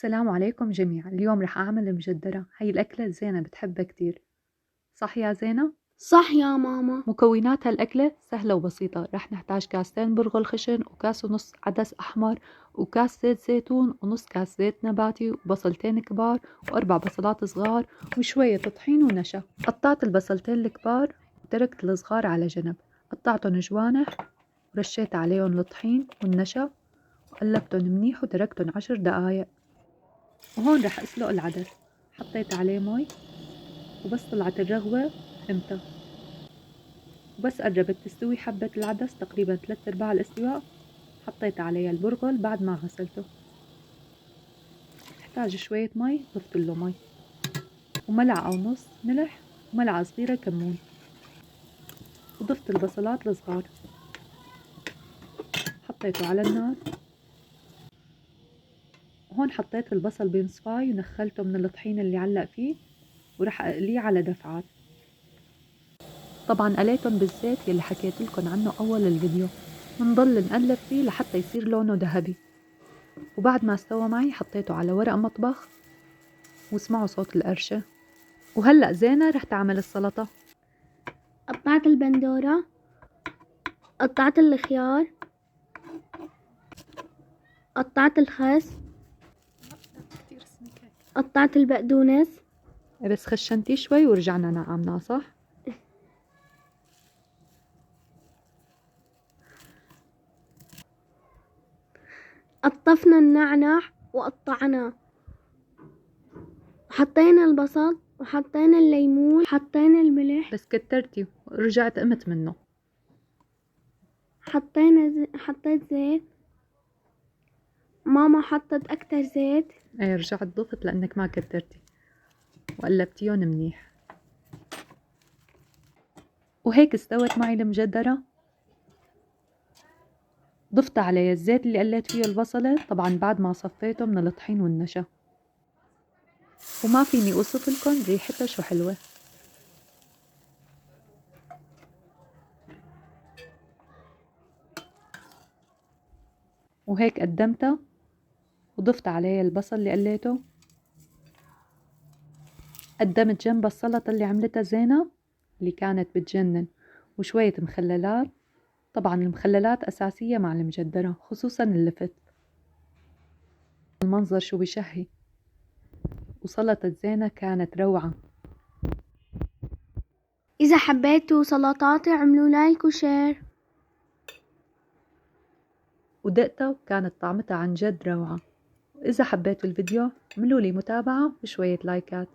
السلام عليكم جميعا. اليوم رح أعمل مجدرة. هاي الأكلة زينة بتحبها كتير، صح يا زينة؟ صح يا ماما. مكونات هالأكلة سهلة وبسيطة. رح نحتاج كاستين برغل خشن وكاس ونص عدس أحمر وكاس زيت زيتون ونص كاس زيت نباتي وبصلتين كبار وأربع بصلات صغار وشوية طحين ونشا. قطعت البصلتين الكبار وتركت الصغار على جنب. قطعتهم جوانح ورشيت عليهم الطحين والنشا وقلبتهم منيح وتركتهم 10 دقايق. وهون رح أسلق العدس. حطيت عليه مي وبس طلعت الرغوة حمتها، وبس قربت تستوي حبة العدس تقريبا 3/4 الاستواء حطيت عليها البرغل بعد ما غسلته. احتاج شوية مي ضفت له مي وملعقة ونص ملح وملعقة صغيرة كمون، وضفت البصلات الصغار حطيته على النار. وهون حطيت البصل بمصفاي ونخلته من الطحين اللي علق فيه ورح أقليه على دفعات. طبعا قليتهم بالزيت يلي حكيت لكم عنه أول الفيديو. منضل نقلب فيه لحتى يصير لونه ذهبي، وبعد ما استوى معي حطيته على ورق مطبخ واسمعوا صوت القرشة. وهلأ زينة رح تعمل السلطة. قطعت البندورة، قطعت الخيار، قطعت الخس، قطعت البقدونس. بس خشنتي شوي ورجعنا نعمنا، صح؟ قطفنا النعناع وقطعناه، وحطينا البصل وحطينا الليمون وحطينا الملح. بس كترتي ورجعت قمت منه. حطيت زيت. ماما حطت أكتر زيت. ايه رجعت ضفت لأنك ما كترتي وقلبتيهم منيح. وهيك استوت معي المجدرة. ضفت عليه الزيت اللي قليت فيه البصلة طبعا بعد ما صفيته من الطحين والنشا، وما فيني اوصف لكم ريحتها شو حلوة. وهيك قدمتها وضفت عليه البصل اللي قليته. قدمت جنبها السلطة اللي عملتها زينة اللي كانت بتجنن وشوية مخللات. طبعا المخللات أساسية مع المجدرة خصوصا اللفت. المنظر شو بشهي. وسلطة زينة كانت روعة. إذا حبيتوا سلطاتي اعملوا لايك وشير. ودقتها وكانت طعمتها عن جد روعة. وإذا حبيتوا الفيديو اعملوا لي متابعة وشوية لايكات.